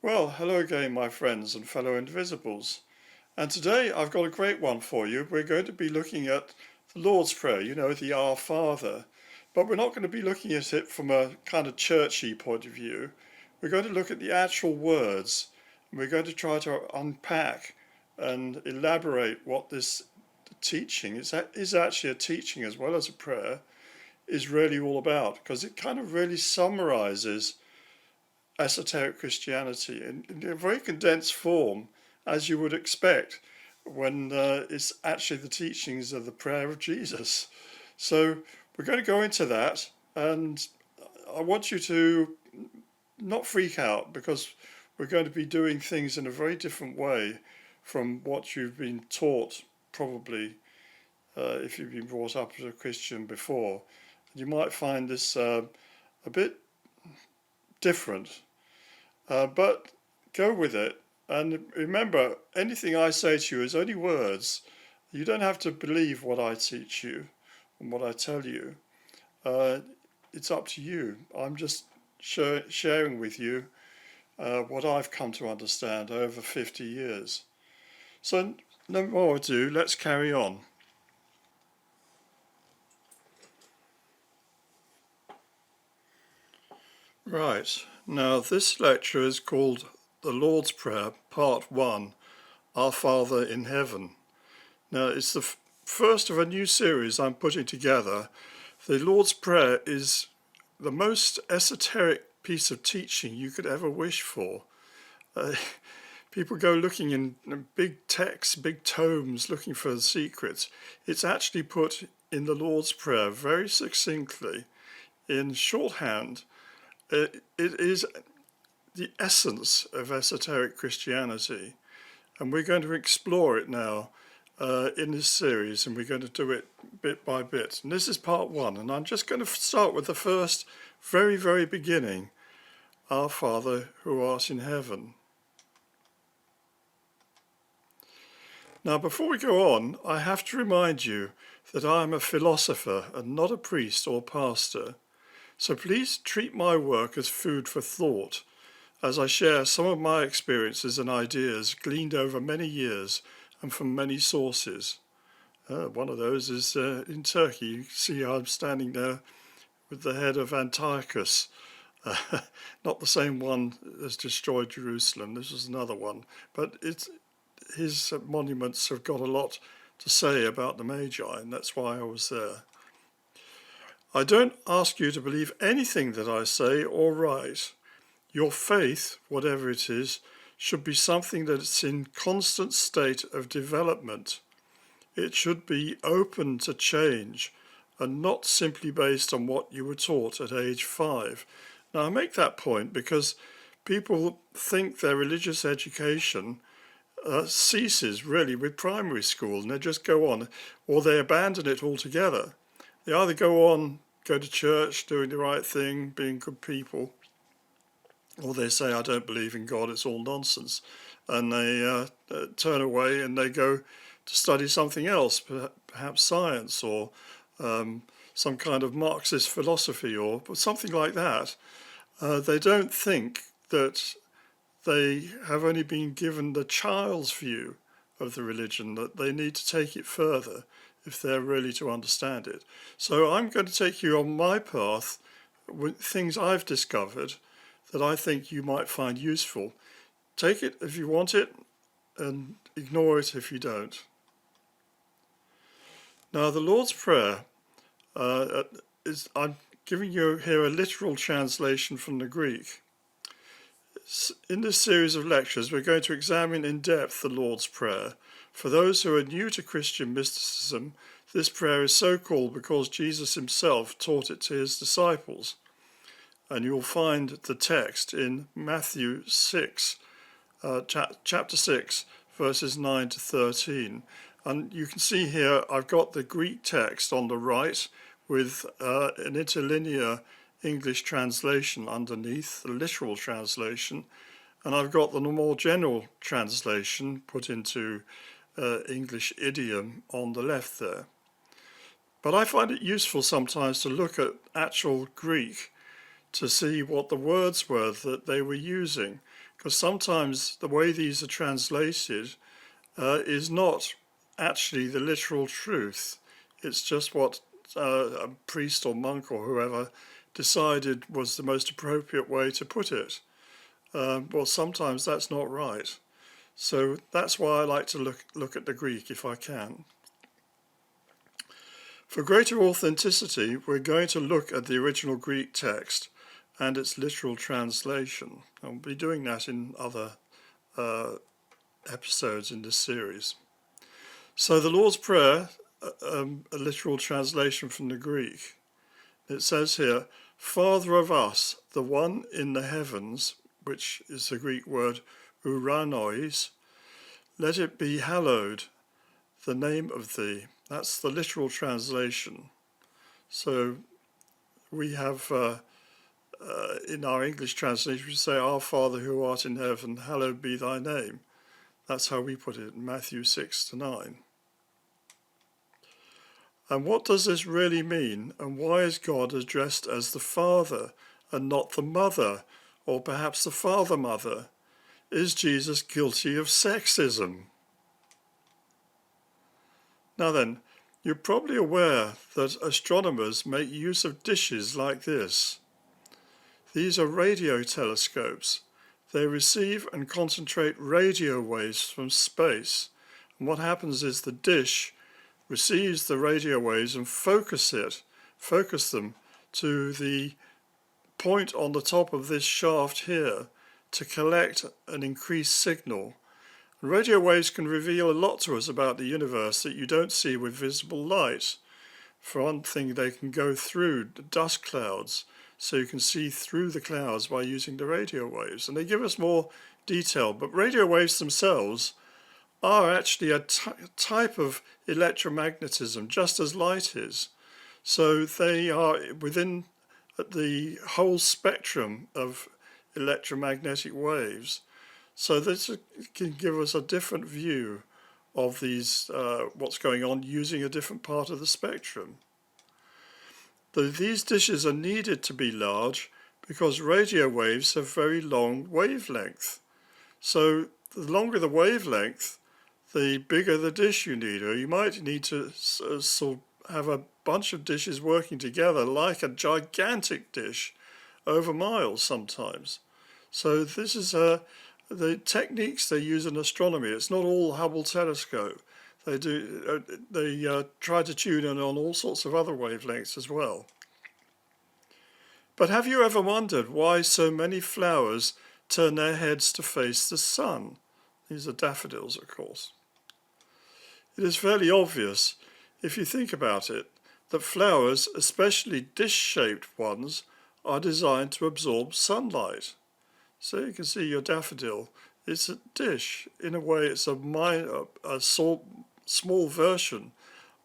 Well, hello again, my friends and fellow Invisibles. And today I've got a great one for you. We're going to be looking at the Lord's Prayer, the Our Father. But we're not going to be looking at it from a kind of churchy point of view. We're going to look at the actual words. And we're going to try to unpack and elaborate what this teaching is actually a teaching as well as a prayer is really all about, because it kind of really summarizes esoteric Christianity in a very condensed form, as you would expect when it's actually the teachings of the prayer of Jesus. So we're going to go into that, and I want you to not freak out because we're going to be doing things in a very different way from what you've been taught, probably, if you've been brought up as a Christian before. You might find this a bit different. But go with it. And remember, anything I say to you is only words. You don't have to believe what I teach you and what I tell you. It's up to you. I'm just sharing with you what I've come to understand over 50 years. So, no more ado, let's carry on. Right, now this lecture is called The Lord's Prayer, Part 1, Our Father in Heaven. Now, it's the first of a new series I'm putting together. The Lord's Prayer is the most esoteric piece of teaching you could ever wish for. People go looking in big texts, big tomes, looking for the secrets. It's actually put in the Lord's Prayer very succinctly, in shorthand. It is the essence of esoteric Christianity, and we're going to explore it now in this series, and we're going to do it bit by bit. And this is part 1, and I'm just going to start with the first, very, very beginning. Our Father who art in heaven. Now, before we go on, I have to remind you that I am a philosopher and not a priest or pastor. So please treat my work as food for thought, as I share some of my experiences and ideas gleaned over many years and from many sources. One of those is in Turkey. You see I'm standing there with the head of Antiochus, not the same one that's destroyed Jerusalem. This is another one, but his monuments have got a lot to say about the Magi, and that's why I was there. I don't ask you to believe anything that I say or write. Your faith, whatever it is, should be something that's in constant state of development. It should be open to change and not simply based on what you were taught at age 5. Now, I make that point because people think their religious education ceases really with primary school, and they just go on, or they abandon it altogether. They either go to church, doing the right thing, being good people, or they say, I don't believe in God, it's all nonsense. And they turn away and they go to study something else, perhaps science or some kind of Marxist philosophy or something like that. They don't think that they have only been given the child's view of the religion, that they need to take it further if they're really to understand it. So I'm going to take you on my path with things I've discovered that I think you might find useful. Take it if you want it and ignore it if you don't. Now, the Lord's Prayer I'm giving you here a literal translation from the Greek. In this series of lectures, we're going to examine in depth the Lord's Prayer. For those who are new to Christian mysticism, this prayer is so called because Jesus himself taught it to his disciples. And you'll find the text in Matthew 6, chapter 6, verses 9 to 13. And you can see here I've got the Greek text on the right with an interlinear English translation underneath, the literal translation, and I've got the more general translation put into English idiom on the left there. But I find it useful sometimes to look at actual Greek to see what the words were that they were using, because sometimes the way these are translated is not actually the literal truth. It's just what a priest or monk or whoever decided was the most appropriate way to put it. Well, sometimes that's not right. So that's why I like to look at the Greek if I can. For greater authenticity, we're going to look at the original Greek text and its literal translation. I'll be doing that in other episodes in this series. So the Lord's Prayer, a literal translation from the Greek. It says here, Father of us, the one in the heavens, which is the Greek word uranois, let it be hallowed, the name of thee. That's the literal translation. So we have, in our English translation, we say, Our Father who art in heaven, hallowed be thy name. That's how we put it in Matthew 6-9. And what does this really mean? And why is God addressed as the Father and not the Mother, or perhaps the Father-Mother? Is Jesus guilty of sexism? Now then, you're probably aware that astronomers make use of dishes like this. These are radio telescopes. They receive and concentrate radio waves from space. And what happens is the dish receives the radio waves and focus them to the point on the top of this shaft here to collect an increased signal. And radio waves can reveal a lot to us about the universe that you don't see with visible light. For one thing, they can go through the dust clouds, so you can see through the clouds by using the radio waves. And they give us more detail, but radio waves themselves are actually a type of electromagnetism, just as light is. So they are within the whole spectrum of electromagnetic waves. So this can give us a different view of these, what's going on using a different part of the spectrum. These dishes are needed to be large because radio waves have very long wavelength. So the longer the wavelength, the bigger the dish you need, or you might need to sort of have a bunch of dishes working together like a gigantic dish over miles sometimes. So this is the techniques they use in astronomy. It's not all Hubble telescope. They try to tune in on all sorts of other wavelengths as well. But have you ever wondered why so many flowers turn their heads to face the sun? These are daffodils, of course. It is fairly obvious, if you think about it, that flowers, especially dish-shaped ones, are designed to absorb sunlight. So you can see your daffodil. It's a dish. In a way, it's a small version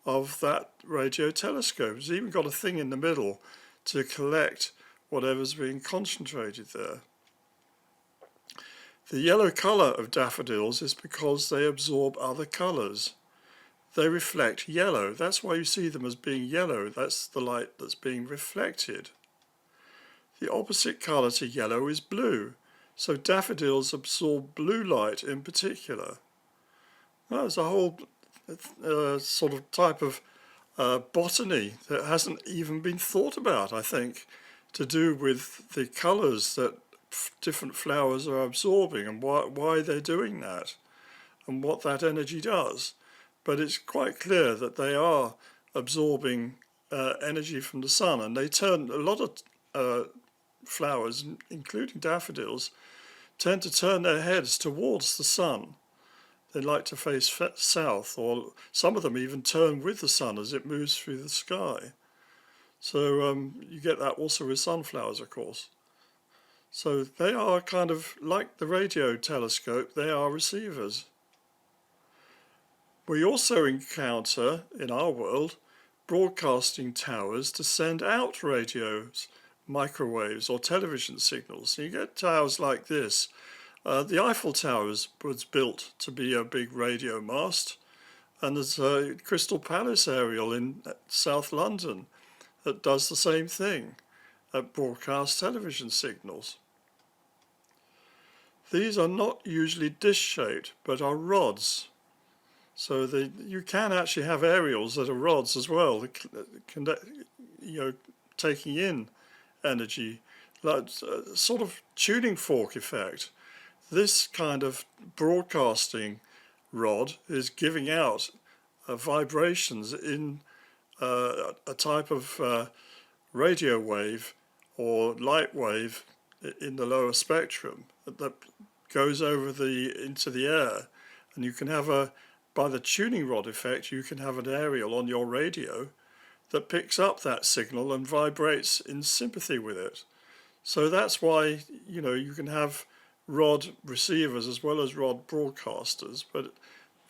of that radio telescope. It's even got a thing in the middle to collect whatever's being concentrated there. The yellow colour of daffodils is because they absorb other colours. They reflect yellow. That's why you see them as being yellow. That's the light that's being reflected. The opposite colour to yellow is blue. So daffodils absorb blue light in particular. There's a whole sort of type of botany that hasn't even been thought about, I think, to do with the colours that different flowers are absorbing and why they're doing that and what that energy does. But it's quite clear that they are absorbing energy from the sun, and they turn a lot of flowers, including daffodils, tend to turn their heads towards the sun. They like to face south, or some of them even turn with the sun as it moves through the sky. So you get that also with sunflowers, of course. So they are kind of like the radio telescope, they are receivers. We also encounter, in our world, broadcasting towers to send out radios, microwaves or television signals. So you get towers like this. The Eiffel Tower was built to be a big radio mast, and there's a Crystal Palace aerial in South London that does the same thing. broadcast television signals. These are not usually dish-shaped, but are rods. So you can actually have aerials that are rods as well, taking in energy, like a sort of tuning fork effect. This kind of broadcasting rod is giving out vibrations in a type of radio wave or light wave in the lower spectrum that goes into the air, and you can have by the tuning rod effect, you can have an aerial on your radio that picks up that signal and vibrates in sympathy with it. So that's why, you can have rod receivers as well as rod broadcasters, but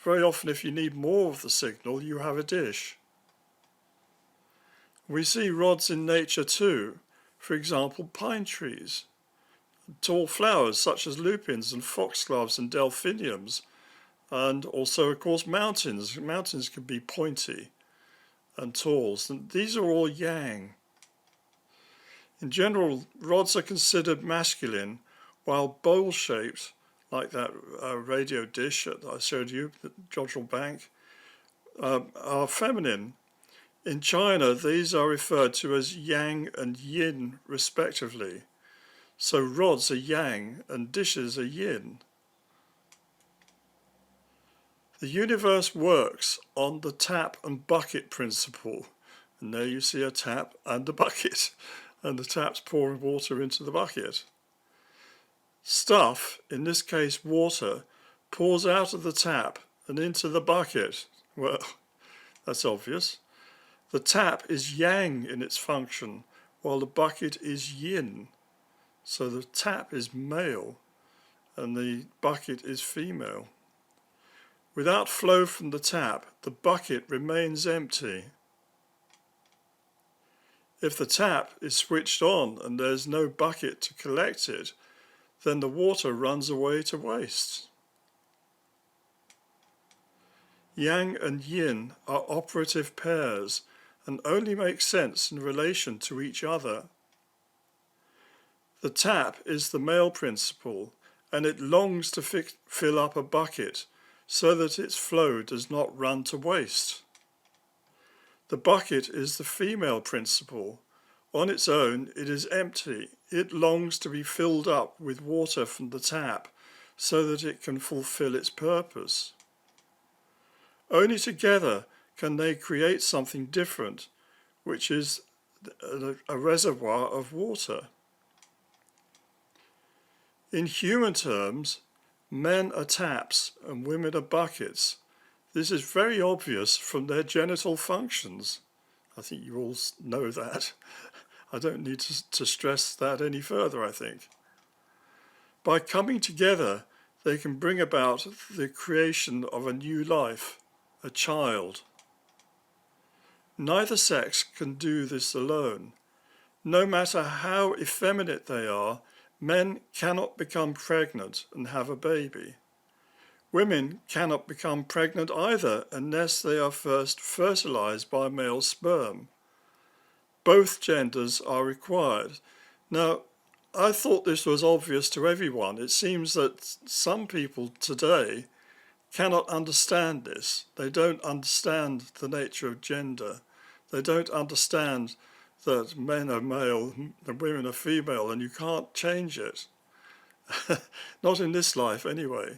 very often if you need more of the signal, you have a dish. We see rods in nature too. For example, pine trees. Tall flowers such as lupins and foxgloves and delphiniums. And also, of course, mountains. Mountains can be pointy and tall. And these are all yang. In general, rods are considered masculine, while bowl-shaped, like that radio dish that I showed you, the Jodrell Bank, are feminine. In China, these are referred to as yang and yin, respectively. So rods are yang and dishes are yin. The universe works on the tap and bucket principle. And there you see a tap and a bucket, and the tap's pouring water into the bucket. Stuff, in this case water, pours out of the tap and into the bucket. Well, that's obvious. The tap is yang in its function, while the bucket is yin. So the tap is male and the bucket is female. Without flow from the tap, the bucket remains empty. If the tap is switched on and there's no bucket to collect it, then the water runs away to waste. Yang and yin are operative pairs and only make sense in relation to each other. The tap is the male principle, and it longs to fill up a bucket so that its flow does not run to waste. The bucket is the female principle. On its own, it is empty. It longs to be filled up with water from the tap so that it can fulfill its purpose. Only together can they create something different, which is a reservoir of water. In human terms, men are taps and women are buckets. This is very obvious from their genital functions. I think you all know that. I don't need to stress that any further, I think. By coming together, they can bring about the creation of a new life, a child. Neither sex can do this alone. No matter how effeminate they are, men cannot become pregnant and have a baby. Women cannot become pregnant either unless they are first fertilized by male sperm. Both genders are required. Now, I thought this was obvious to everyone. It seems that some people today cannot understand this. They don't understand the nature of gender. They don't understand that men are male and women are female, and you can't change it. Not in this life, anyway.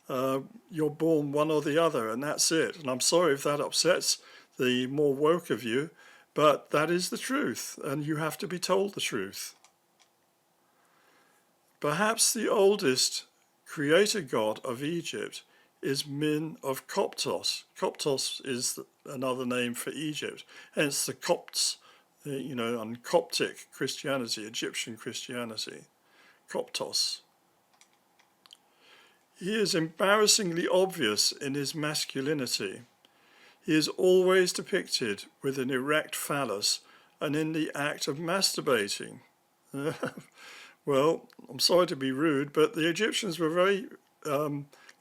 You're born one or the other, and that's it. And I'm sorry if that upsets the more woke of you, but that is the truth, and you have to be told the truth. Perhaps the oldest creator god of Egypt is Min of Coptos. Coptos is another name for Egypt, hence the Copts, and Coptic Christianity, Egyptian Christianity, Coptos. He is embarrassingly obvious in his masculinity. He is always depicted with an erect phallus and in the act of masturbating. Well, I'm sorry to be rude, but the Egyptians were very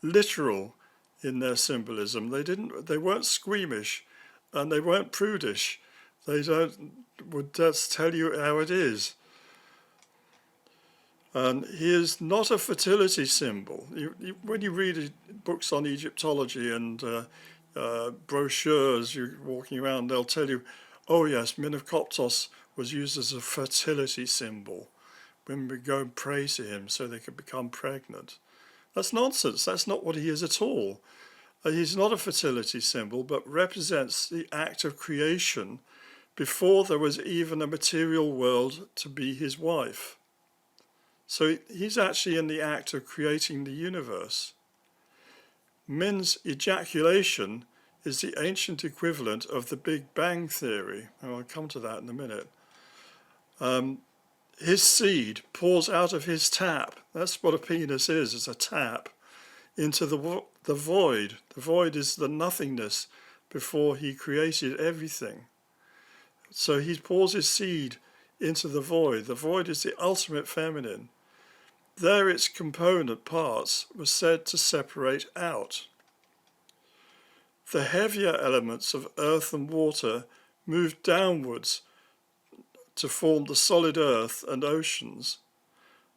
literal in their symbolism. They weren't squeamish and they weren't prudish. They would just tell you how it is. And he is not a fertility symbol. When you read books on Egyptology and brochures, you're walking around, they'll tell you, oh yes, Minokoptos was used as a fertility symbol. Women would go and pray to him so they could become pregnant. That's nonsense. That's not what he is at all. He's not a fertility symbol, but represents the act of creation before there was even a material world to be his wife. So he's actually in the act of creating the universe. Min's ejaculation is the ancient equivalent of the Big Bang Theory. And I'll come to that in a minute. His seed pours out of his tap. That's what a penis is, it's a tap, into the void. The void is the nothingness before he created everything. So he pours his seed into the void. The void is the ultimate feminine. There its component parts were said to separate out. The heavier elements of earth and water moved downwards to form the solid earth and oceans.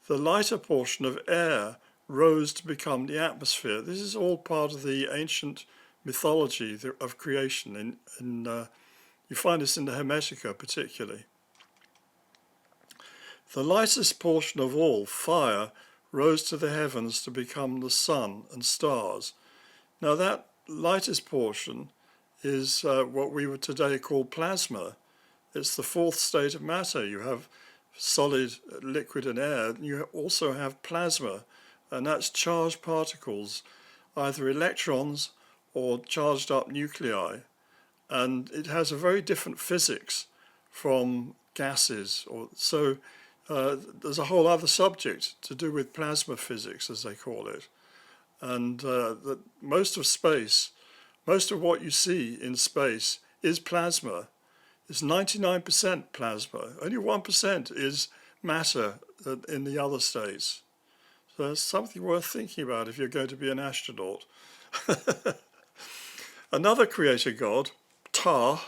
The lighter portion of air rose to become the atmosphere. This is all part of the ancient mythology of creation. You find this in the Hermetica particularly. The lightest portion of all, fire, rose to the heavens to become the sun and stars. Now that lightest portion is what we would today call plasma. It's the fourth state of matter. You have solid, liquid and air. You also have plasma, and that's charged particles, either electrons or charged up nuclei. And it has a very different physics from gases. There's a whole other subject to do with plasma physics, as they call it. And most of what you see in space is plasma. It's 99% plasma. Only 1% is matter in the other states. So it's something worth thinking about if you're going to be an astronaut. Another creator god, Ptah,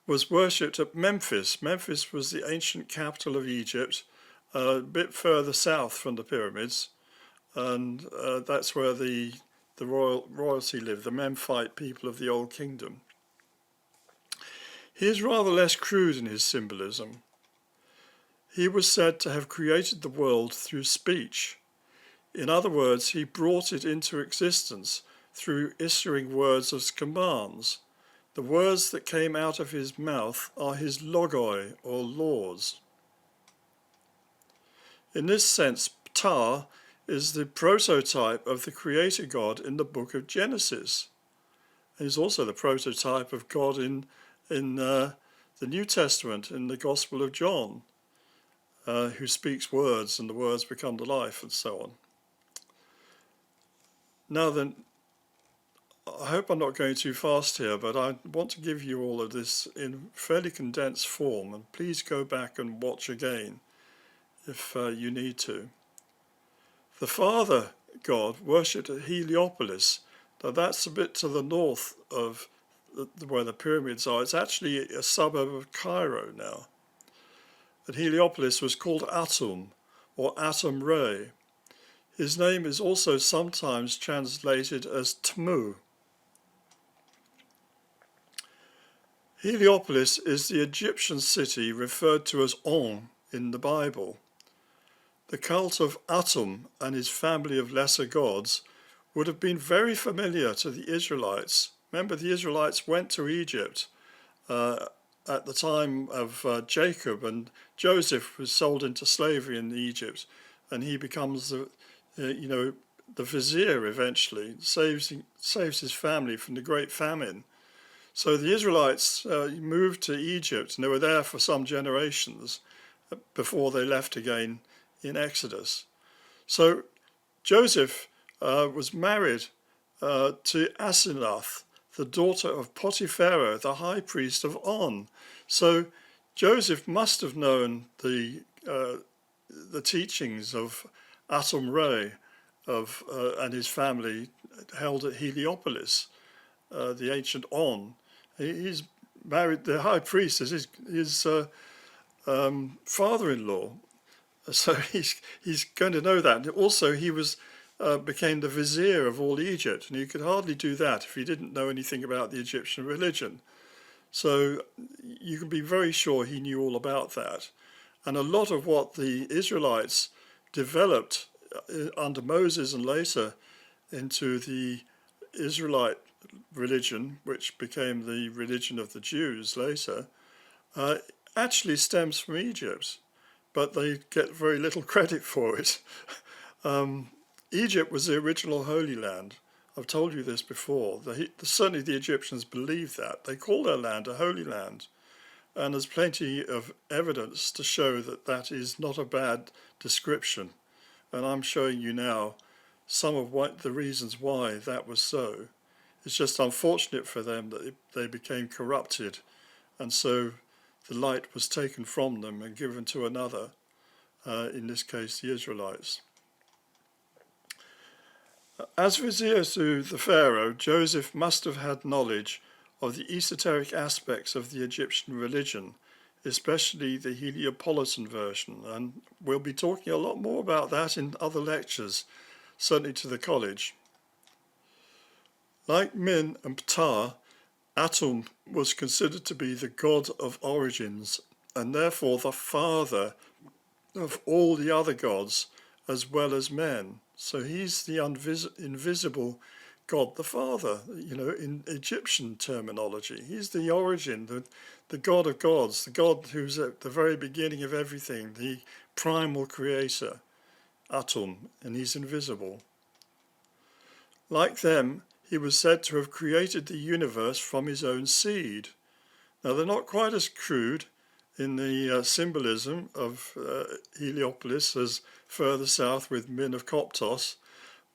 was worshipped at Memphis. Memphis was the ancient capital of Egypt, a bit further south from the pyramids. And that's where the royalty lived, the Memphite people of the Old Kingdom. He is rather less crude in his symbolism. He was said to have created the world through speech. In other words, he brought it into existence through issuing words as commands. The words that came out of his mouth are his logoi, or laws. In this sense, Ptah is the prototype of the creator God in the book of Genesis. He's also the prototype of God in the New Testament, in the Gospel of John, who speaks words and the words become the life and so on. Now then, I hope I'm not going too fast here, but I want to give you all of this in fairly condensed form, and please go back and watch again if you need to. The father god worshipped at Heliopolis. Now that's a bit to the north of where the pyramids are. It's actually a suburb of Cairo now. And Heliopolis was called Atum, or Atum Re. His name is also sometimes translated as Tmu. Heliopolis is the Egyptian city referred to as On in the Bible. The cult of Atum and his family of lesser gods would have been very familiar to the Israelites. Remember, the Israelites went to Egypt at the time of Jacob, and Joseph was sold into slavery in Egypt, and he becomes the vizier eventually, saves his family from the great famine. So the Israelites moved to Egypt, and they were there for some generations before they left again in Exodus. So Joseph was married to Asenath, the daughter of Potipharah, the high priest of On. So Joseph must have known the teachings of Atum Re and his family held at Heliopolis, the ancient On. He's married, the high priest is his father-in-law. So he's going to know that. And also, he became the vizier of all Egypt, and he could hardly do that if he didn't know anything about the Egyptian religion. So you can be very sure he knew all about that. And a lot of what the Israelites developed under Moses and later into the Israelite religion, which became the religion of the Jews later, uh, actually stems from Egypt, but they get very little credit for it. Egypt was the original Holy Land. I've told you this before. Certainly the Egyptians believed that. They call their land a Holy Land. And there's plenty of evidence to show that that is not a bad description. And I'm showing you now some of the reasons why that was so. It's just unfortunate for them that they became corrupted, and so the light was taken from them and given to another, in this case the Israelites. As vizier to the Pharaoh, Joseph must have had knowledge of the esoteric aspects of the Egyptian religion, especially the Heliopolitan version, and we'll be talking a lot more about that in other lectures, certainly to the college. Like Min and Ptah, Atum was considered to be the god of origins, and therefore the father of all the other gods as well as men. So he's the invisible God the Father, in Egyptian terminology. He's the origin, the God of gods, the God who's at the very beginning of everything, the primal creator, Atum, and he's invisible. Like them, he was said to have created the universe from his own seed. Now, they're not quite as crude in the symbolism of Heliopolis as further south with Min of Koptos,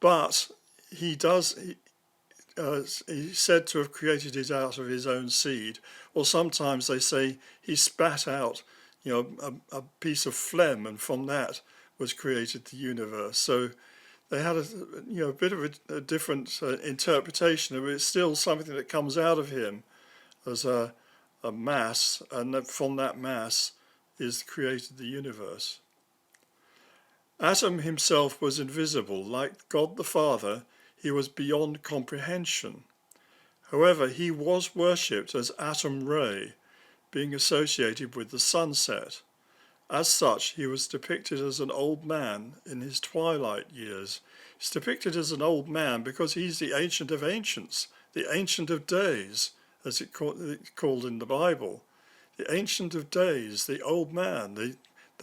but he's said to have created it out of his own seed, or sometimes they say he spat out, a piece of phlegm, and from that was created the universe. So they had a bit of a different interpretation of it. It's still something that comes out of him as a mass, and that from that mass is created the universe. Atum himself was invisible. Like God the Father, he was beyond comprehension. However, he was worshipped as Atum Re, being associated with the sunset. As such, he was depicted as an old man in his twilight years. He's depicted as an old man because he's the Ancient of Ancients, the Ancient of Days, as it's called in the Bible. The Ancient of Days, the old man, the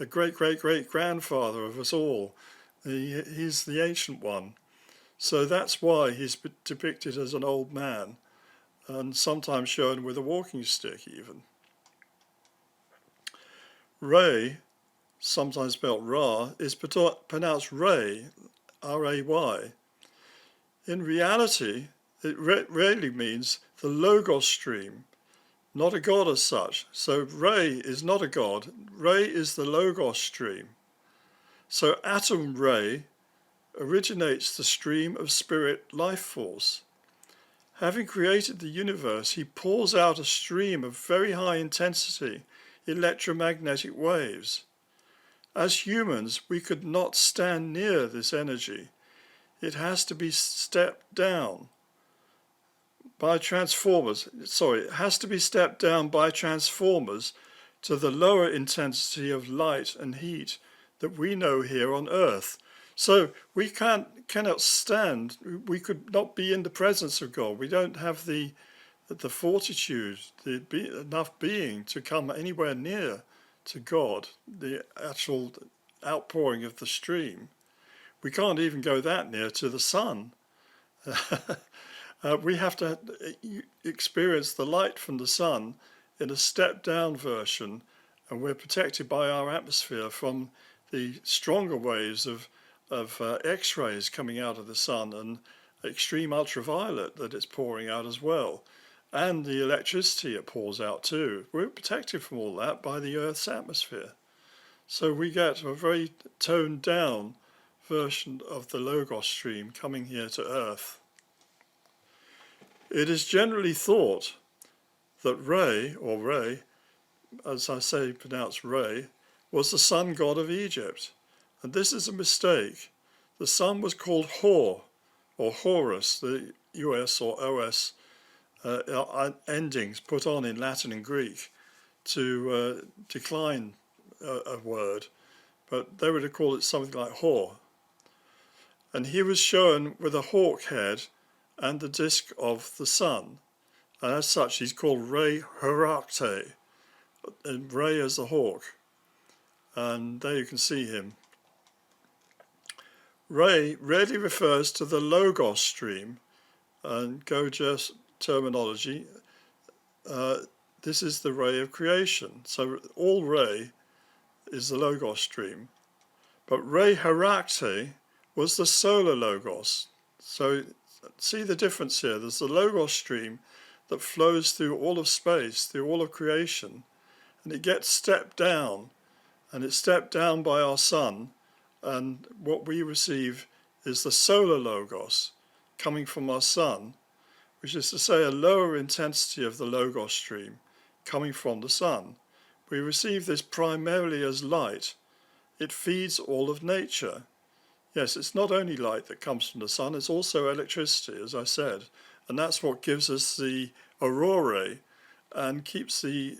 great-great-great-grandfather of us all. He's the Ancient One. So that's why he's depicted as an old man, and sometimes shown with a walking stick even. Re, sometimes spelled Ra, is pronounced Ray, R-A-Y. In reality, it really means the Logos stream, not a god as such. So Re is not a god. Re is the Logos stream. So Atum Re originates the stream of spirit life force. Having created the universe, he pours out a stream of very high intensity electromagnetic waves. As humans, we could not stand near this energy. It has to be stepped down by transformers. It has to be stepped down by transformers to the lower intensity of light and heat that we know here on Earth. So we cannot stand, we could not be in the presence of God. We don't have the fortitude, enough being to come anywhere near to God, the actual outpouring of the stream. We can't even go that near to the sun. We have to experience the light from the sun in a stepped-down version, and we're protected by our atmosphere from the stronger waves of X-rays coming out of the sun and extreme ultraviolet that it's pouring out as well, and the electricity it pours out too. We're protected from all that by the Earth's atmosphere. So we get a very toned down version of the Logos stream coming here to Earth. It is generally thought that Re, as I say pronounced Re, was the sun god of Egypt, And this is a mistake. The sun was called Hor, or Horus, the US or OS endings put on in Latin and Greek to decline a word, but they would have called it something like Hor. And he was shown with a hawk head and the disk of the sun. And as such, he's called Re Herakte, and Re as the hawk. And there you can see him. Re rarely refers to the Logos stream, and Gurdjieff's terminology. This is the ray of creation. So all Re is the Logos stream. But Re Herakte was the solar Logos. So see the difference here. There's the Logos stream that flows through all of space, through all of creation, and it gets stepped down, and it's stepped down by our sun, and what we receive is the solar Logos coming from our sun, which is to say a lower intensity of the Logos stream coming from the sun. We receive this primarily as light. It feeds all of nature. Yes, it's not only light that comes from the sun, it's also electricity, as I said, and that's what gives us the aurorae and keeps the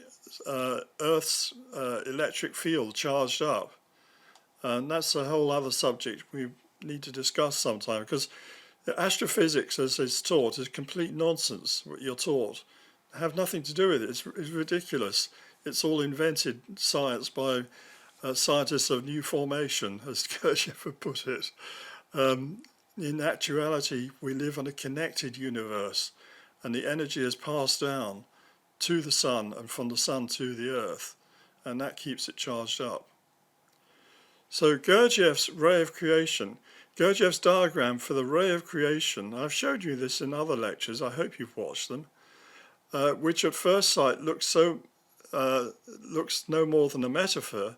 Earth's electric field charged up. And that's a whole other subject we need to discuss sometime, because astrophysics, as it's taught, is complete nonsense. What you're taught have nothing to do with it. It's ridiculous. It's all invented science by scientists of new formation, as Gurdjieff put it. In actuality, we live in a connected universe, and the energy is passed down to the sun and from the sun to the earth, and that keeps it charged up. So Gurdjieff's ray of creation, Gurdjieff's diagram for the ray of creation, I've showed you this in other lectures, I hope you've watched them, which at first sight looks no more than a metaphor,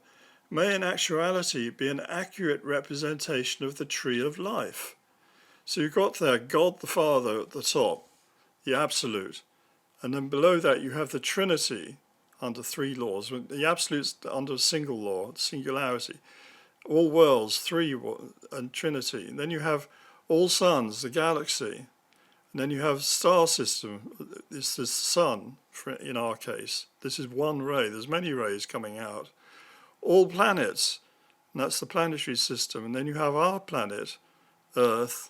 may in actuality be an accurate representation of the tree of life. So you've got there God the Father at the top, the absolute, and then below that you have the Trinity under three laws, the absolute's under a single law, singularity, all worlds, three, and Trinity. And then you have all suns, the galaxy, and then you have star system, it's the sun, in our case. This is one ray, there's many rays coming out. All planets, and that's the planetary system. And then you have our planet, Earth,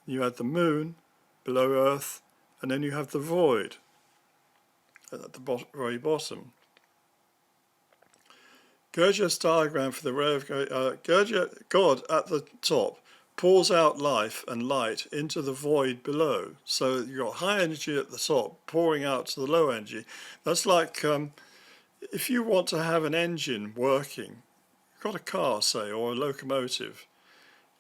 you have the moon below Earth, and then you have the void at the very bottom. Gurdjieff's diagram for the ray of God at the top pours out life and light into the void below. So you've got high energy at the top pouring out to the low energy. That's like if you want to have an engine working, you've got a car, say, or a locomotive,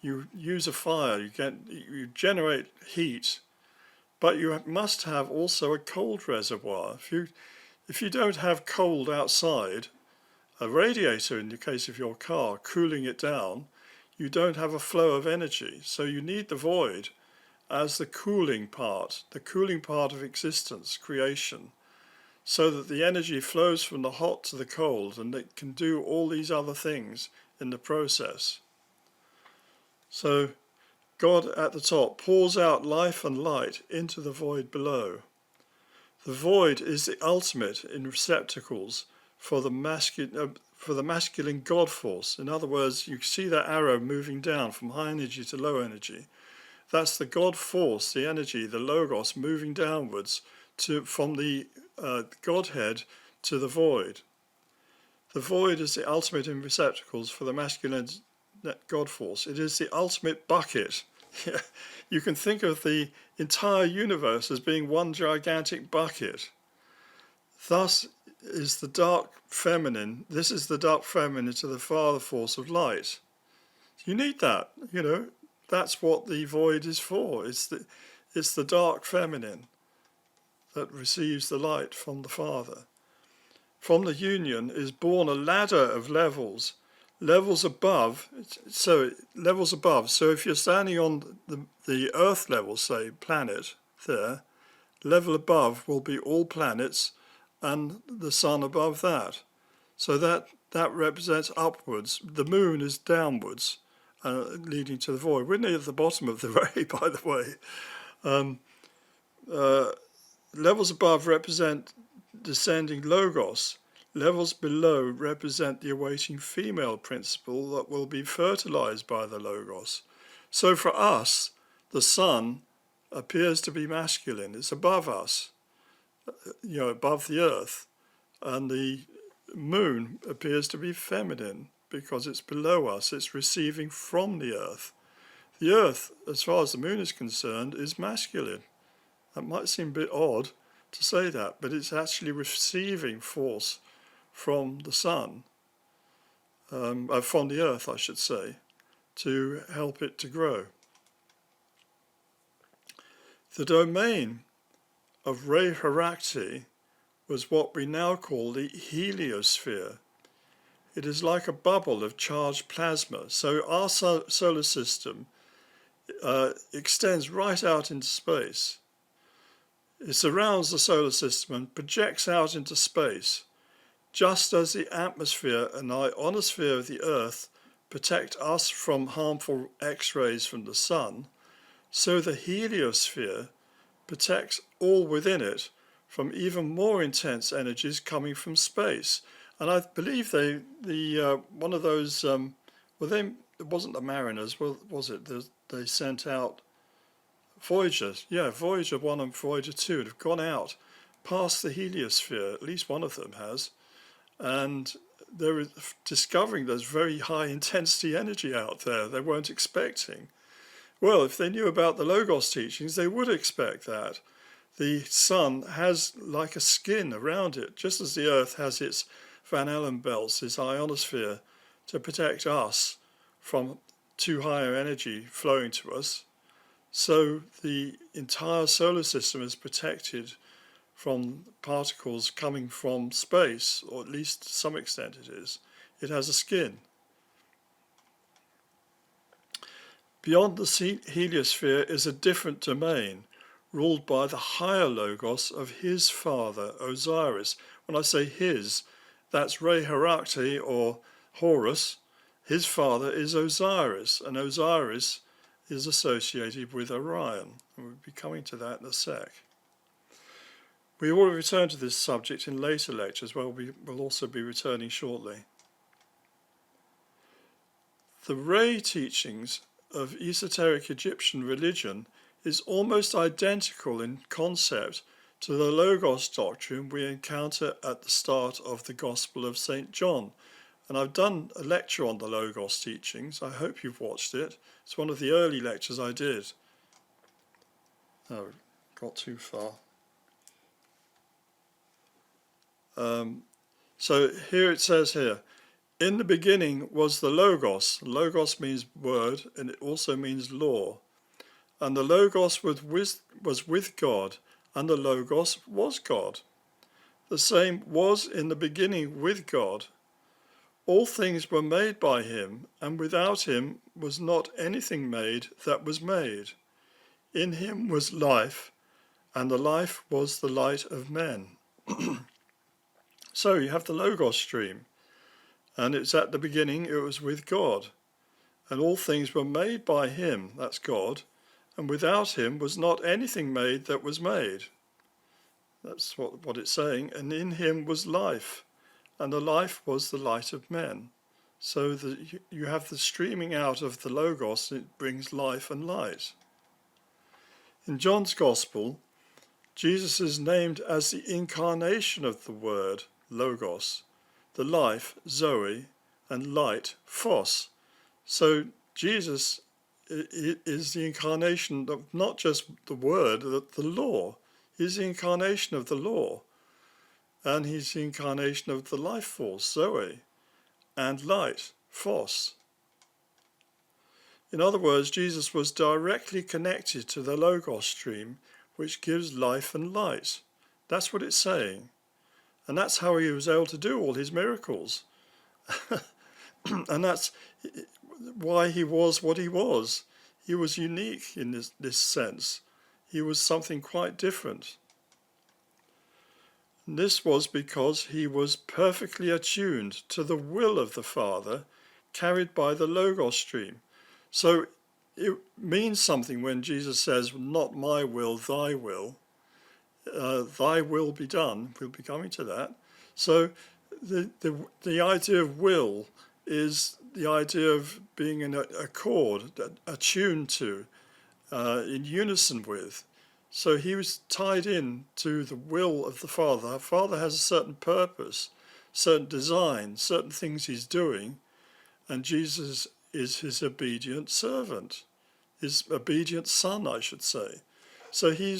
you use a fire, you generate heat, but you must have also a cold reservoir. If you don't have cold outside, a radiator in the case of your car cooling it down, you don't have a flow of energy. So you need the void as the cooling part of existence, creation, so that the energy flows from the hot to the cold, and it can do all these other things in the process. So God at the top pours out life and light into the void below. The void is the ultimate in receptacles for the masculine God force. In other words, you see that arrow moving down from high energy to low energy. That's the God force, the energy, the logos moving downwards from the Godhead to the void. The void is the ultimate in receptacles for the masculine God force. It is the ultimate bucket. You can think of the entire universe as being one gigantic bucket. Thus is the dark feminine, this is the dark feminine to the father force of light. You need that, that's what the void is for. It's the dark feminine that receives the light from the Father. From the union is born a ladder of levels above. So if you're standing on the Earth level, say, planet there, level above will be all planets and the sun above that. So that that represents upwards. The moon is downwards, leading to the void. We're near the bottom of the ray, by the way. Levels above represent descending logos. Levels below represent the awaiting female principle that will be fertilized by the logos. So for us, the sun appears to be masculine. It's above us, above the earth. And the moon appears to be feminine because it's below us. It's receiving from the earth. The earth, as far as the moon is concerned, is masculine. That might seem a bit odd to say that, but it's actually receiving force from the sun, from the earth, I should say, to help it to grow. The domain of Re Herakti was what we now call the heliosphere. It is like a bubble of charged plasma. So our solar system extends right out into space. It surrounds the solar system and projects out into space, just as the atmosphere and ionosphere of the Earth protect us from harmful X-rays from the sun, so the heliosphere protects all within it from even more intense energies coming from space. And I believe one of those, it wasn't the Mariners, was it? They sent out Voyagers, Voyager 1 and Voyager 2 have gone out past the heliosphere, at least one of them has, and they're discovering there's very high intensity energy out there they weren't expecting. Well, if they knew about the Logos teachings, they would expect that. The sun has like a skin around it, just as the earth has its Van Allen belts, its ionosphere, to protect us from too higher energy flowing to us. So the entire solar system is protected from particles coming from space, or at least to some extent it is. It has a skin. Beyond the heliosphere is a different domain, ruled by the higher logos of his father, Osiris. When I say his, that's Re Herakti, or Horus. His father is Osiris, and Osiris is associated with Orion, and we'll be coming to that in a sec. We will return to this subject in later lectures, where we will also be returning shortly. The Re teachings of esoteric Egyptian religion is almost identical in concept to the Logos doctrine we encounter at the start of the Gospel of St. John. And I've done a lecture on the Logos teachings. I hope you've watched it. It's one of the early lectures I did. Oh, got too far. So here it says here, in the beginning was the Logos. Logos means word, and it also means law. And the Logos was with God, and the Logos was God. The same was in the beginning with God. All things were made by him, and without him was not anything made that was made. In him was life, and the life was the light of men. So you have the Logos stream, and it's at the beginning, it was with God. And all things were made by him, that's God, and without him was not anything made that was made. That's what it's saying. And in him was life, and the life was the light of men. So you have the streaming out of the Logos, and it brings life and light. In John's Gospel, Jesus is named as the incarnation of the Word, Logos, the life, Zoe, and light, Phos. So Jesus is the incarnation of not just the Word, the law. He's the incarnation of the law. And he's the incarnation of the life force, Zoe, and light, Phos. In other words, Jesus was directly connected to the Logos stream, which gives life and light. That's what it's saying. And that's how he was able to do all his miracles. And that's why he was what he was. He was unique in this sense. He was something quite different. And this was because he was perfectly attuned to the will of the Father, carried by the Logos stream. So it means something when Jesus says, not my will, thy will. Thy will be done. We'll be coming to that. So the idea of will is the idea of being in accord, attuned to, in unison with. So he was tied in to the will of the Father. Our Father has a certain purpose, certain design, certain things he's doing, and Jesus is his obedient servant, his obedient son, I should say. So he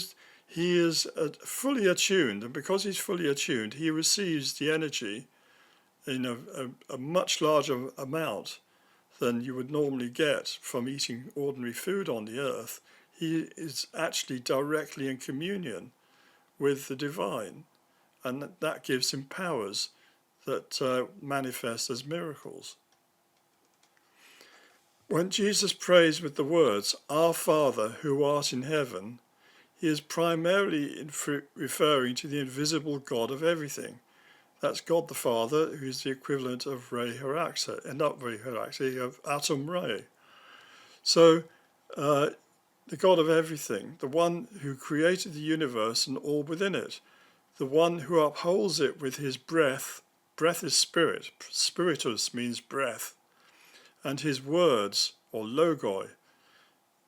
is fully attuned, and because he's fully attuned, he receives the energy in a much larger amount than you would normally get from eating ordinary food on the earth. He is actually directly in communion with the divine, and that gives him powers that manifest as miracles. When Jesus prays with the words, Our Father who art in heaven, he is primarily referring to the invisible God of everything. That's God the Father, who is the equivalent of Re Haraxa, and not Re Haraxa, of Atum Re. So, the God of everything, the one who created the universe and all within it, the one who upholds it with his breath. Breath is spirit, spiritus means breath, and his words, or logoi,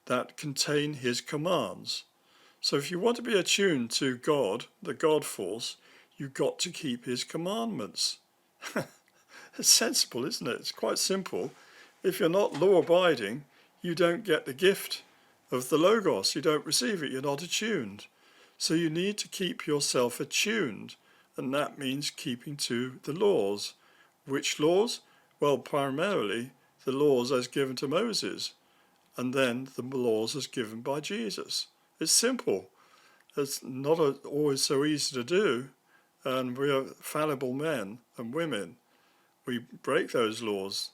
that contain his commands. So if you want to be attuned to God, the God force, you've got to keep his commandments. It's sensible, isn't it? It's quite simple. If you're not law-abiding, you don't get the gift of the Logos. You don't receive it. You're not attuned. So you need to keep yourself attuned, and that means keeping to the laws. Which laws? Well, primarily the laws as given to Moses, and then the laws as given by Jesus. It's simple. It's not always so easy to do, and we are fallible men and women. We break those laws,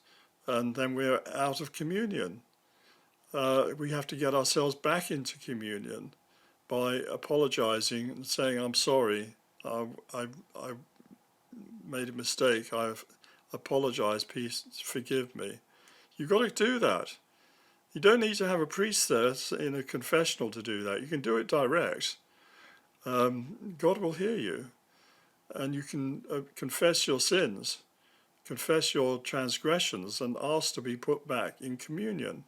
and then we're out of communion. We have to get ourselves back into communion by apologizing and saying, I'm sorry, I made a mistake, I've apologized, please forgive me. You've got to do that. You don't need to have a priest there in a confessional to do that. You can do it direct. God will hear you, and you can confess your sins, confess your transgressions, and ask to be put back in communion.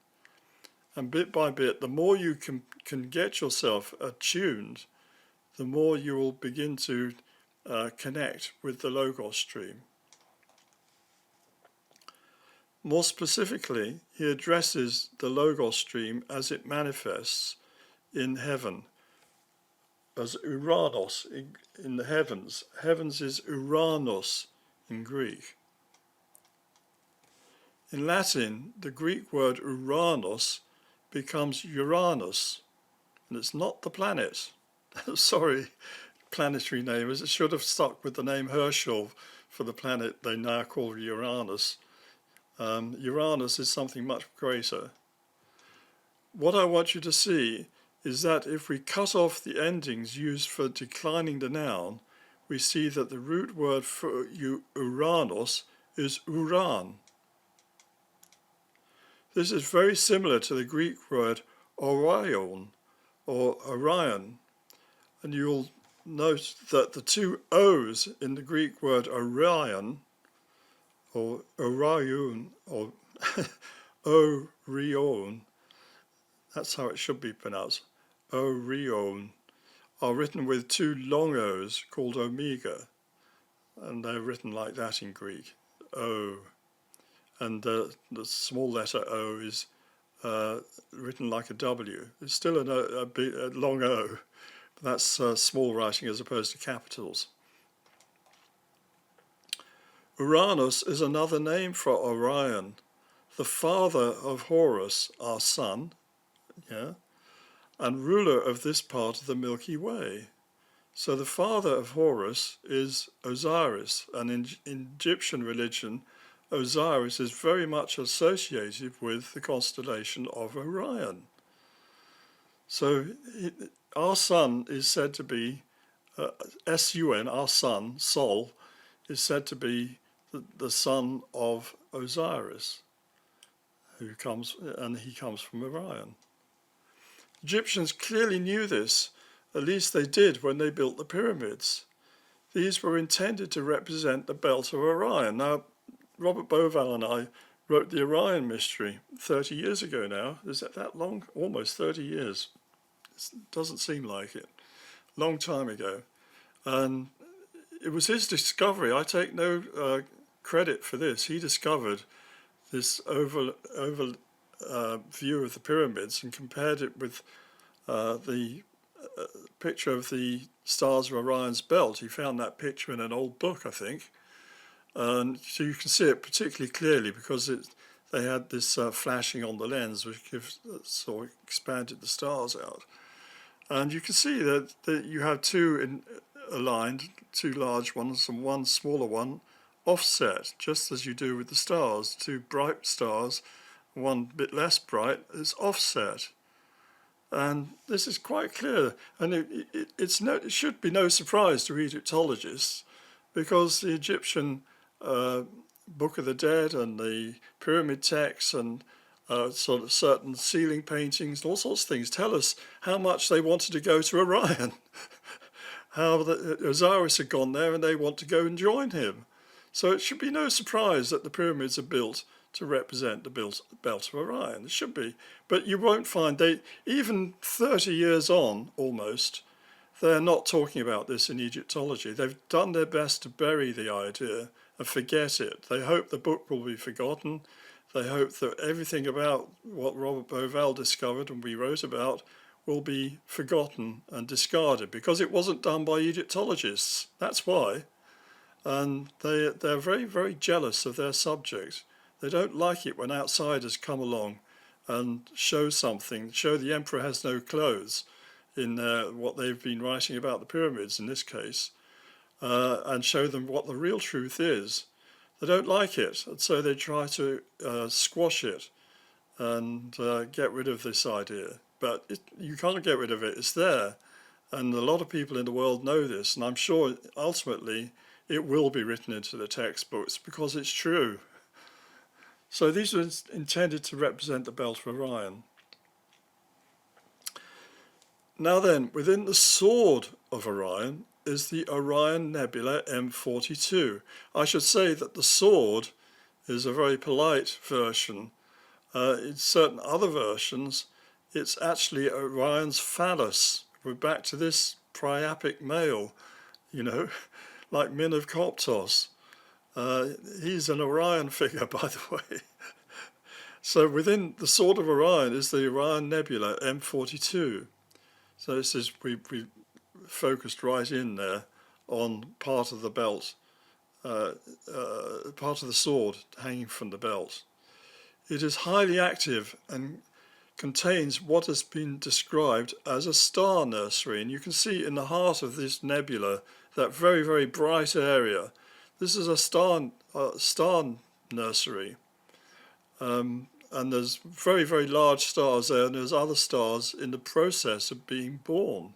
And bit by bit, the more you can get yourself attuned, the more you will begin to connect with the Logos stream. More specifically, he addresses the Logos stream as it manifests in heaven, as Uranos in the heavens. Heavens is Uranos in Greek. In Latin, the Greek word Uranos becomes Uranus, and it's not the planet. Sorry, planetary name. It should have stuck with the name Herschel for the planet they now call Uranus. Uranus is something much greater. What I want you to see is that if we cut off the endings used for declining the noun, we see that the root word for Uranus is Uran. This is very similar to the Greek word Orion, or Orion, and you'll note that the two O's in the Greek word Orion, or Orion, or Orion, that's how it should be pronounced, Orion, are written with two long O's called omega, and they're written like that in Greek, O. And the small letter O is written like a W. It's still a long O, but that's small writing as opposed to capitals. Uranus is another name for Orion, the father of Horus, our sun, and ruler of this part of the Milky Way. So the father of Horus is Osiris, and in Egyptian religion, Osiris is very much associated with the constellation of Orion. So our sun is said to be Sun, our sun, Sol, is said to be the son of Osiris, he comes from Orion. Egyptians clearly knew this, at least they did when they built the pyramids. These were intended to represent the belt of Orion. Now, Robert Bauval and I wrote the Orion mystery 30 years ago now. Is it that long? Almost 30 years. It doesn't seem like it. Long time ago. And it was his discovery. I take no credit for this. He discovered this oval view of the pyramids and compared it with the picture of the stars of Orion's belt. He found that picture in an old book, I think. And so you can see it particularly clearly because they had this flashing on the lens which sort of expanded the stars out. And you can see that you have two aligned, two large ones and one smaller one offset, just as you do with the stars. Two bright stars, one bit less bright, is offset. And this is quite clear. And it should be no surprise to Egyptologists, because the Egyptian Book of the Dead and the pyramid texts and sort of certain ceiling paintings and all sorts of things tell us how much they wanted to go to Orion. How Osiris had gone there and they want to go and join him. So it should be no surprise that the pyramids are built to represent the belt of Orion. It should be. But you won't find, even 30 years on almost, they're not talking about this in Egyptology. They've done their best to bury the idea and forget it. They hope the book will be forgotten. They hope that everything about what Robert Bauval discovered and we wrote about will be forgotten and discarded because it wasn't done by Egyptologists. That's why. And they're very, very jealous of their subject. They don't like it when outsiders come along and show something, show the emperor has no clothes in what they've been writing about the pyramids in this case, and show them what the real truth is. They don't like it, and so they try to squash it and get rid of this idea. But you can't get rid of it, it's there. And a lot of people in the world know this, and I'm sure ultimately it will be written into the textbooks because it's true. So these are intended to represent the belt of Orion. Now then, within the sword of Orion is the Orion Nebula M42. I should say that the sword is a very polite version. In certain other versions, it's actually Orion's phallus. We're back to this priapic male, like Min of Koptos. He's an Orion figure, by the way. So within the sword of Orion is the Orion Nebula M42. So this is, we focused right in there on part of the belt, part of the sword hanging from the belt. It is highly active and contains what has been described as a star nursery. And you can see in the heart of this nebula, that very, very bright area. This is a star nursery. And there's very, very large stars there, and there's other stars in the process of being born.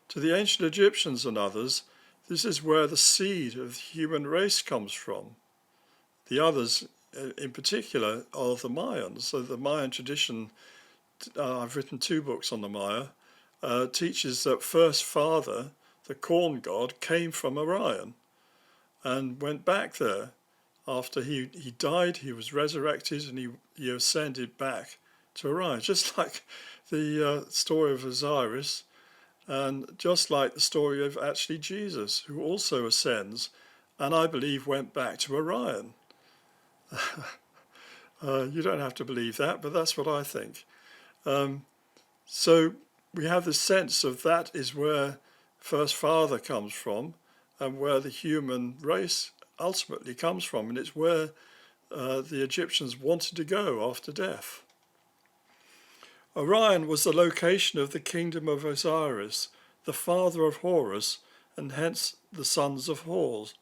To the ancient Egyptians and others, this is where the seed of the human race comes from. The others, in particular, are the Mayans. So the Mayan tradition, I've written 2 books on the Maya, teaches that first father, the corn god, came from Orion and went back there. After he died, he was resurrected and he ascended back to Orion, just like the story of Osiris, and just like the story of actually Jesus, who also ascends and I believe went back to Orion. You don't have to believe that, but that's what I think. So we have this sense of that is where first father comes from and where the human race ultimately comes from, and it's where the Egyptians wanted to go after death. Orion was the location of the kingdom of Osiris, the father of Horus, and hence the sons of Horus,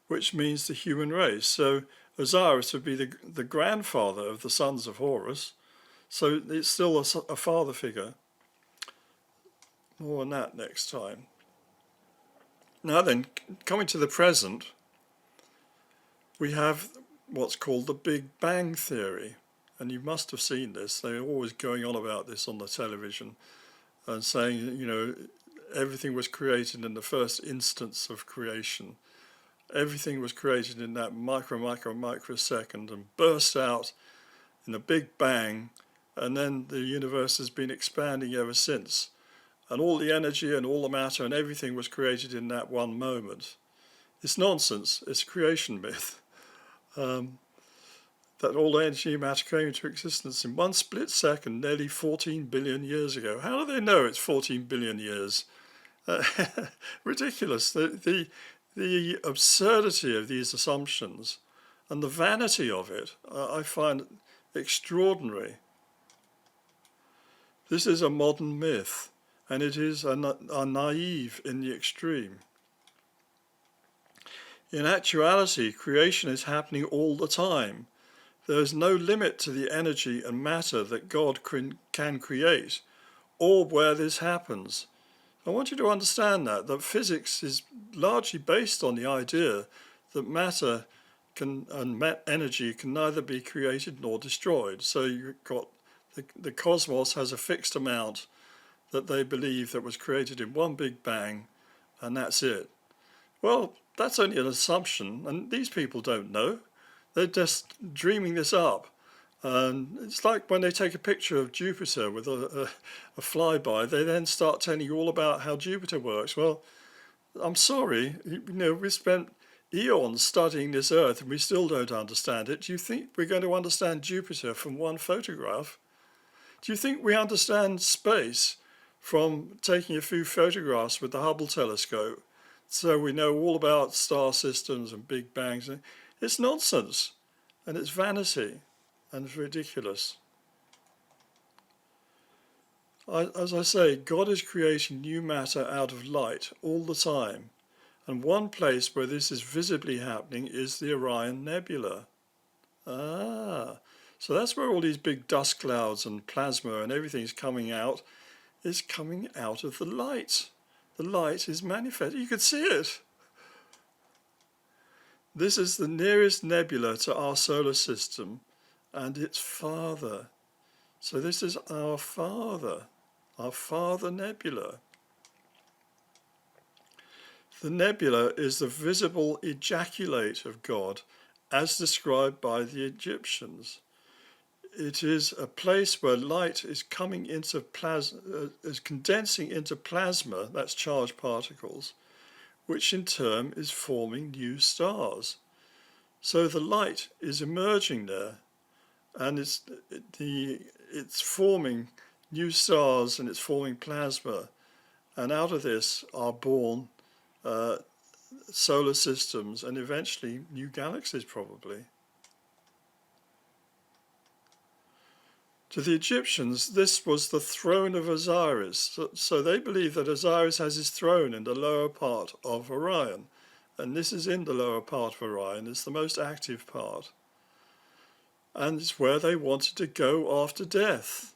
which means the human race. So Osiris would be the grandfather of the sons of Horus, so it's still a father figure. More on that next time. Now then, coming to the present, we have what's called the Big Bang Theory. And you must have seen this. They're always going on about this on the television and saying, you know, everything was created in the first instance of creation. Everything was created in that microsecond and burst out in a big bang, and then the universe has been expanding ever since. And all the energy and all the matter and everything was created in that one moment. It's nonsense. It's a creation myth. That all the energy and matter came into existence in one split second, nearly 14 billion years ago. How do they know it's 14 billion years? Ridiculous. The absurdity of these assumptions and the vanity of it, I find extraordinary. This is a modern myth, and it is a naive in the extreme. In actuality, creation is happening all the time. There is no limit to the energy and matter that God can create, or where this happens. I want you to understand that physics is largely based on the idea that matter and energy can neither be created nor destroyed. So you've got the cosmos has a fixed amount that they believe that was created in one big bang, and that's it. Well, that's only an assumption, and these people don't know. They're just dreaming this up. And it's like when they take a picture of Jupiter with a flyby, they then start telling you all about how Jupiter works. Well, I'm sorry, you know, we spent eons studying this Earth and we still don't understand it. Do you think we're going to understand Jupiter from one photograph? Do you think we understand space from taking a few photographs with the Hubble telescope so we know all about star systems and big bangs? It's nonsense, and it's vanity, and it's ridiculous. As I say, God is creating new matter out of light all the time, and one place where this is visibly happening is the Orion Nebula. So that's where all these big dust clouds and plasma and everything's coming out. It's coming out of the light. The light is manifest. You can see it. This is the nearest nebula to our solar system and its father. So this is our Father Nebula. The nebula is the visible ejaculate of God as described by the Egyptians. It is a place where light is coming into is condensing into plasma, that's charged particles, which in turn is forming new stars. So the light is emerging there, and it's forming new stars and it's forming plasma, and out of this are born solar systems and eventually new galaxies probably. To the Egyptians, this was the throne of Osiris. So they believe that Osiris has his throne in the lower part of Orion. And this is in the lower part of Orion. It's the most active part. And it's where they wanted to go after death.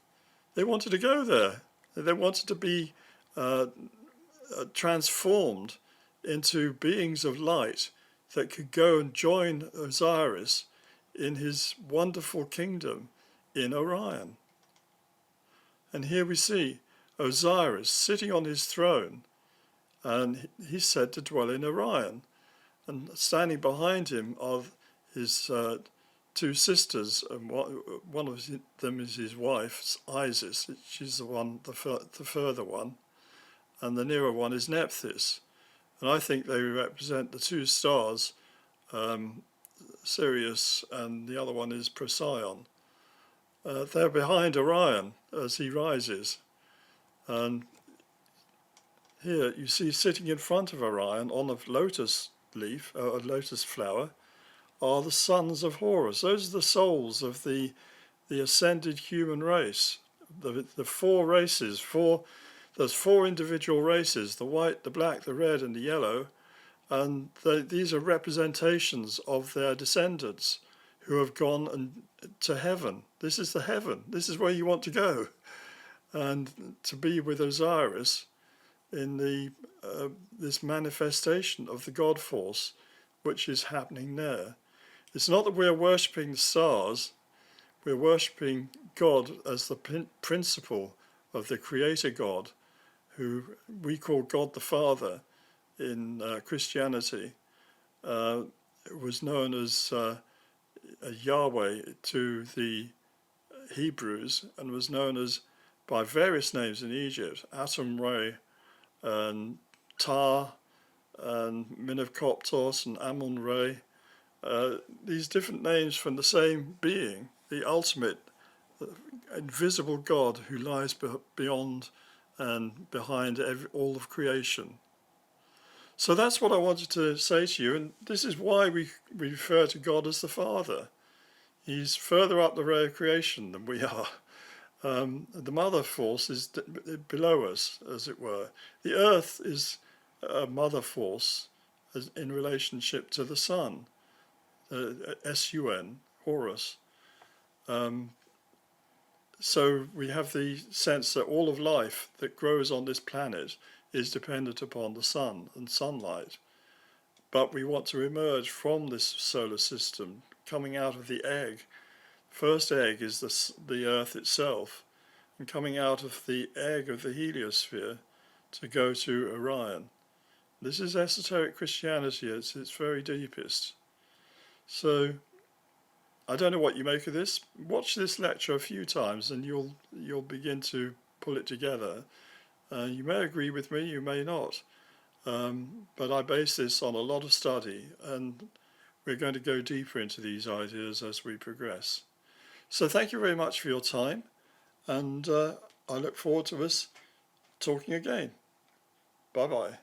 They wanted to go there. They wanted to be transformed into beings of light that could go and join Osiris in his wonderful kingdom in Orion. And here we see Osiris sitting on his throne, and he's said to dwell in Orion. And standing behind him are his two sisters, and one of them is his wife, Isis. She's the further one, and the nearer one is Nephthys. And I think they represent the two stars, Sirius, and the other one is Procyon. They're behind Orion as he rises. And here you see sitting in front of Orion on a lotus leaf, a lotus flower, are the sons of Horus. Those are the souls of the ascended human race. The four races, there's four individual races, the white, the black, the red and the yellow. And these are representations of their descendants who have gone to heaven. This is the heaven. This is where you want to go. And to be with Osiris in this manifestation of the God force which is happening there. It's not that we're worshipping the stars, we're worshipping God as the principle of the Creator God, who we call God the Father in Christianity. It was known as Yahweh to the Hebrews, and was known as by various names in Egypt: Atum Re, and Ptah, and Minavkoptos, and Amun Re. These different names from the same being, the ultimate invisible God who lies beyond and behind all of creation. So that's what I wanted to say to you, and this is why we refer to God as the Father. He's further up the ray of creation than we are. The mother force is below us, as it were. The earth is a mother force in relationship to the sun, S-U-N, Horus. So we have the sense that all of life that grows on this planet is dependent upon the sun and sunlight. But we want to emerge from this solar system, coming out of the egg. First egg is the Earth itself, and coming out of the egg of the heliosphere to go to Orion. This is esoteric Christianity at its very deepest. So I don't know what you make of this. Watch this lecture a few times and you'll begin to pull it together. You may agree with me, you may not. But I base this on a lot of study, and we're going to go deeper into these ideas as we progress. So thank you very much for your time, and I look forward to us talking again. Bye-bye.